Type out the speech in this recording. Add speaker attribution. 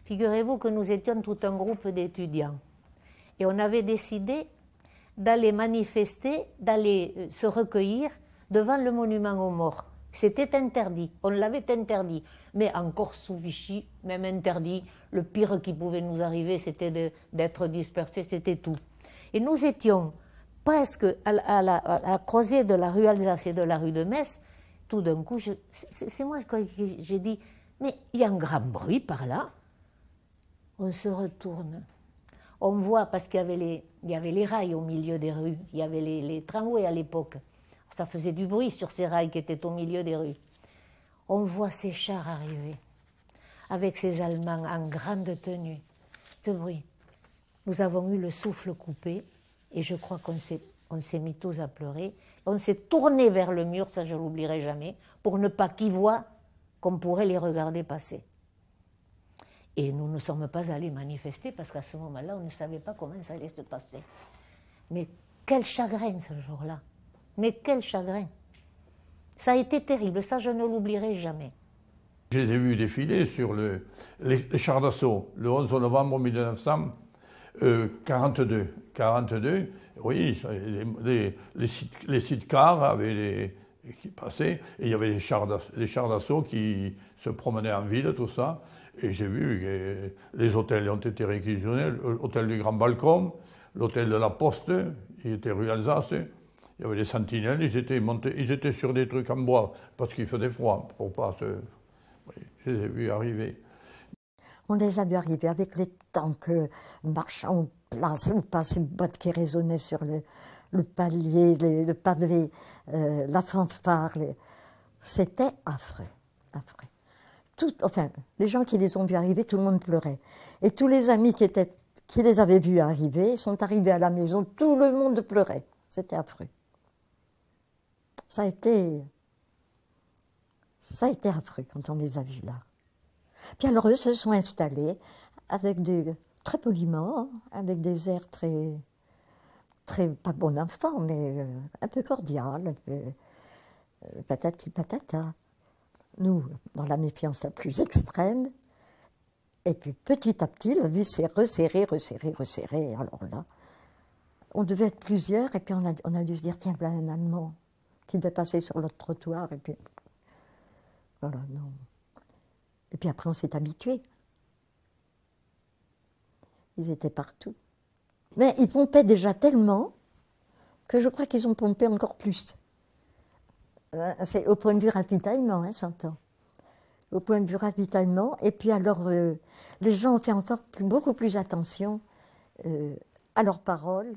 Speaker 1: Figurez-vous que nous étions tout un groupe d'étudiants. Et on avait décidé d'aller manifester, d'aller se recueillir devant le monument aux morts. C'était interdit, on l'avait interdit. Mais encore sous Vichy, même interdit, le pire qui pouvait nous arriver, c'était d'être dispersés, c'était tout. Et nous étions presque à la croisée de la rue Alsace et de la rue de Metz. Tout d'un coup, c'est moi qui j'ai dit, mais il y a un grand bruit par là. On se retourne. On voit, parce qu'il y avait les rails au milieu des rues, il y avait les tramways à l'époque. Ça faisait du bruit sur ces rails qui étaient au milieu des rues. On voit ces chars arriver, avec ces Allemands en grande tenue. Ce bruit. Nous avons eu le souffle coupé, et je crois qu'on s'est mis tous à pleurer. On s'est tourné vers le mur, ça je ne l'oublierai jamais, pour ne pas qu'ils voient qu'on pourrait les regarder passer. Et nous ne sommes pas allés manifester parce qu'à ce moment-là, on ne savait pas comment ça allait se passer. Mais quel chagrin ce jour-là! Mais quel chagrin! Ça a été terrible, ça je ne l'oublierai jamais.
Speaker 2: Je les ai vus défiler sur les chars d'assaut le 11 novembre 1942. Oui, les sidecars avaient qui passaient, et il y avait les chars d'assaut qui se promenaient en ville, tout ça. Et j'ai vu que les hôtels ont été réquisitionnés, l'hôtel du Grand Balcon, l'hôtel de la Poste, il était rue Alsace. Il y avait les sentinelles, ils étaient sur des trucs en bois, parce qu'il faisait froid, pour pas se... Oui, je les ai vus arriver.
Speaker 3: On les a vus arriver avec les tanks marchant en place, ou pas ces bottes qui résonnaient sur le palier, le pavé, la fanfare. C'était affreux, affreux. Enfin, les gens qui les ont vus arriver, tout le monde pleurait. Et tous les amis qui les avaient vus arriver sont arrivés à la maison, tout le monde pleurait. C'était affreux. Ça a été affreux quand on les a vus là. Puis alors eux se sont installés avec très poliment, avec des airs très, pas bon enfant, mais un peu cordial, un peu patati patata. Nous, dans la méfiance la plus extrême, et puis petit à petit, la vie s'est resserrée, resserrée, resserrée. Alors là, on devait être plusieurs, et puis on a dû se dire, tiens, voilà un Allemand qui devait passer sur notre trottoir, et puis voilà, non. Et puis après, on s'est habitué. Ils étaient partout. Mais ils pompaient déjà tellement que je crois qu'ils ont pompé encore plus. C'est au point de vue ravitaillement, hein, j'entends. Au point de vue ravitaillement. Et puis alors, les gens ont fait encore beaucoup plus attention à leurs paroles.